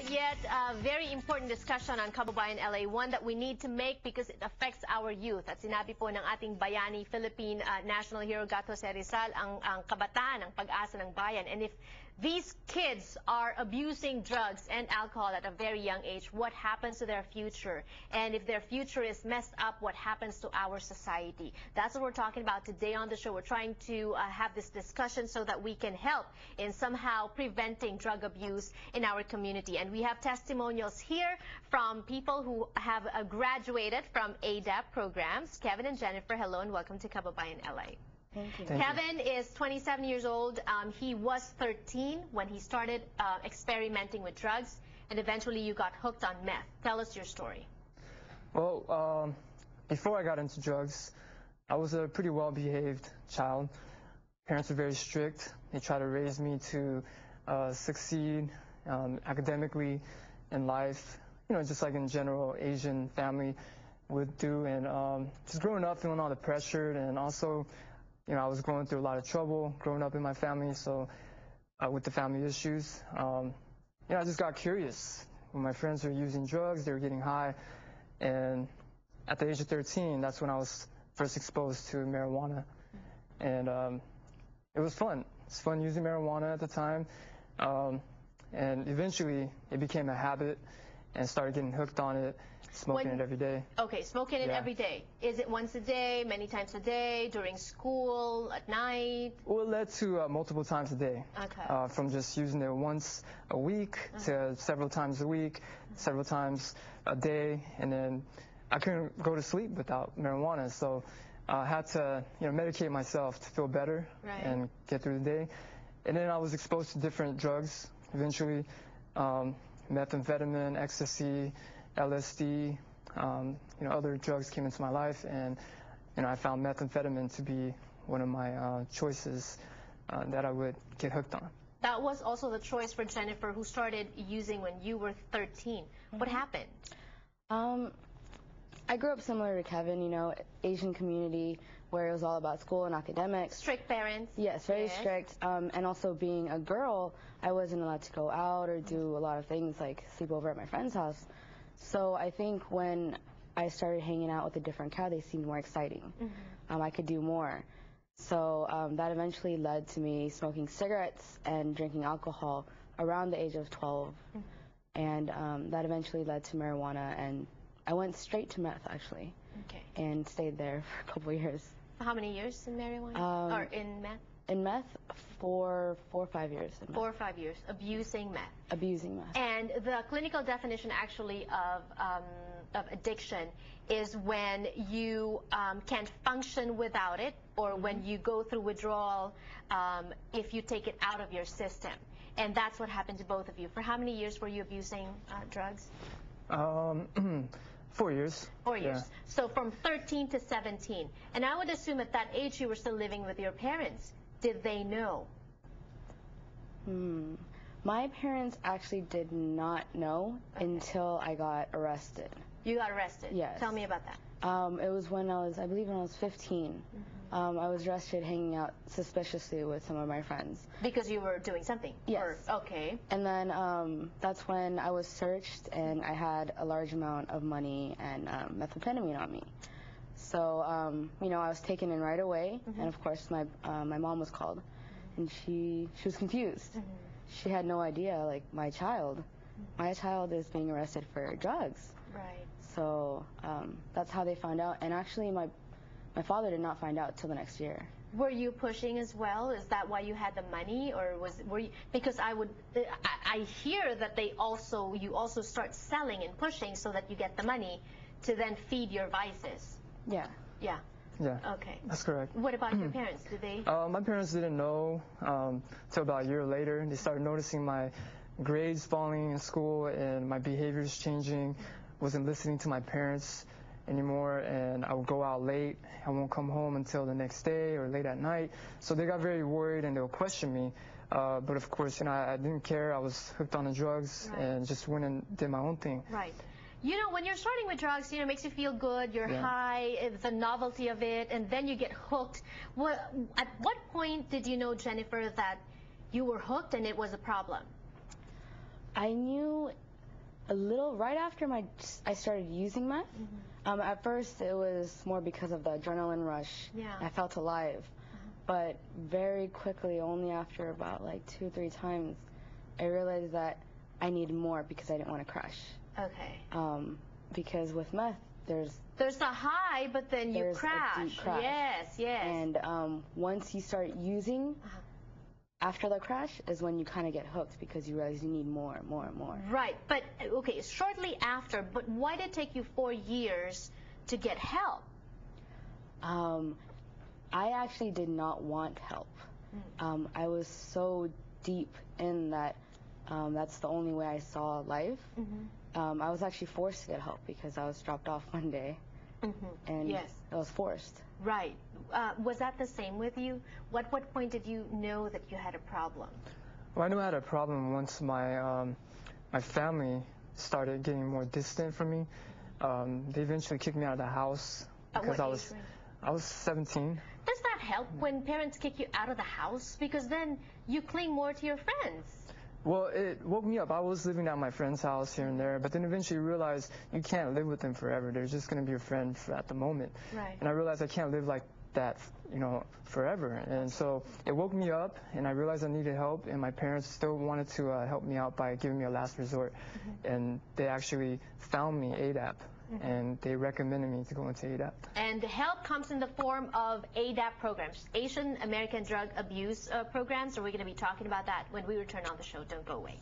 yet very important discussion on Kababayan LA, one that we need to make because it affects our youth. At sinabi po ng ating bayani, Philippine national hero Gato Rizal, ang kabataan, ang pag-asa ng bayan. And if these kids are abusing drugs and alcohol at a very young age, what happens to their future? And if their future is messed up, what happens to our society? That's what we're talking about today on the show. We're trying to have this discussion so that we can help in somehow preventing drug abuse in our community. And we have testimonials here from people who have graduated from ADAP programs. Kevin and Jennifer, hello and welcome to Kababayan LA. Thank you. Kevin is 27 years old. He was 13 when he started experimenting with drugs, and eventually you got hooked on meth. Tell us your story. Well, before I got into drugs, I was a pretty well-behaved child. Parents were very strict. They tried to raise me to succeed academically in life, you know, just like in general Asian family would do. And just growing up, feeling all the pressure, and also, you know, I was going through a lot of trouble growing up in my family, so with the family issues. You know, I just got curious. When my friends were using drugs, they were getting high, and at the age of 13, that's when I was first exposed to marijuana. And it was fun. It's fun using marijuana at the time. And eventually, it became a habit and started getting hooked on it, smoking it every day. Okay, smoking it every day. Is it once a day, many times a day, during school, at night? Well, it led to multiple times a day. Okay. From just using it once a week to several times a week, several times a day, and then I couldn't go to sleep without marijuana, so I had to, you know, medicate myself to feel better and get through the day. And then I was exposed to different drugs eventually, methamphetamine, ecstasy, LSD, you know, other drugs came into my life, and, you know, I found methamphetamine to be one of my choices that I would get hooked on. That was also the choice for Jennifer, who started using when you were 13. What happened? I grew up similar to Kevin, you know, Asian community where it was all about school and academics. Strict parents. Yes, very strict. And also being a girl, I wasn't allowed to go out or do a lot of things like sleep over at my friend's house. So I think when I started hanging out with a different crowd, they seemed more exciting. I could do more. So that eventually led to me smoking cigarettes and drinking alcohol around the age of 12. And that eventually led to marijuana, and I went straight to meth, actually, and stayed there for a couple of years. How many years in marijuana? Or in meth? In meth, 4 or 5 years. 4 or 5 years, abusing meth. Abusing meth. And the clinical definition, actually, of addiction is when you can't function without it, or when you go through withdrawal if you take it out of your system. And that's what happened to both of you. For how many years were you abusing drugs? 4 years. 4 years. So from 13 to 17. And I would assume at that age you were still living with your parents. Did they know? My parents actually did not know until I got arrested. You got arrested? Yes. Tell me about that. It was when I believe when I was 15. I was arrested hanging out suspiciously with some of my friends. Because you were doing something? Yes. Okay. And then that's when I was searched, and I had a large amount of money and methamphetamine on me. So, you know, I was taken in right away, and of course my mom was called, and she was confused. She had no idea, like, my child is being arrested for drugs. Right. So that's how they found out, and actually my father did not find out till the next year. Were you pushing as well? Is that why you had the money, or were you? Because I hear that you also start selling and pushing so that you get the money to then feed your vices. Yeah. Yeah. Yeah. Okay. That's correct. What about your parents? Did they? My parents didn't know till about a year later. They started noticing my grades falling in school and my behaviors changing. Wasn't listening to my parents anymore, and I would go out late. I won't come home until the next day or late at night. So they got very worried, and they would question me. But of course, you know, I didn't care. I was hooked on the drugs and just went and did my own thing. Right. You know, when you're starting with drugs, you know, it makes you feel good. You're high, the novelty of it, and then you get hooked. At what point did you know, Jennifer, that you were hooked and it was a problem? I knew A little right after I started using meth. At first, it was more because of the adrenaline rush. Yeah. I felt alive. But very quickly, only after about like 2-3 times, I realized that I needed more because I didn't want to crash. Okay. Because with meth, there's a high, but then you crash. A deep crash. Yes, yes. And once you start using, after the crash is when you kind of get hooked because you realize you need more and more and more. Right, but okay, shortly after, but why did it take you 4 years to get help? I actually did not want help. I was so deep in that that's the only way I saw life. I was actually forced to get help because I was dropped off one day, and yes. I was forced. Right. Was that the same with you? What point did you know that you had a problem? Well, I knew I had a problem once my my family started getting more distant from me. They eventually kicked me out of the house because I was 17. Does that help when parents kick you out of the house? Because then you cling more to your friends. Well, it woke me up. I was living at my friend's house here and there, but then eventually realized you can't live with them forever. They're just going to be your friend at the moment. Right. And I realized I can't live like that, you know, forever. And so it woke me up, and I realized I needed help, and my parents still wanted to help me out by giving me a last resort. And they actually found me ADAP, and they recommended me to go into ADAP. And the help comes in the form of ADAP programs, Asian American Drug Abuse programs, so we're going to be talking about that when we return on the show. Don't go away.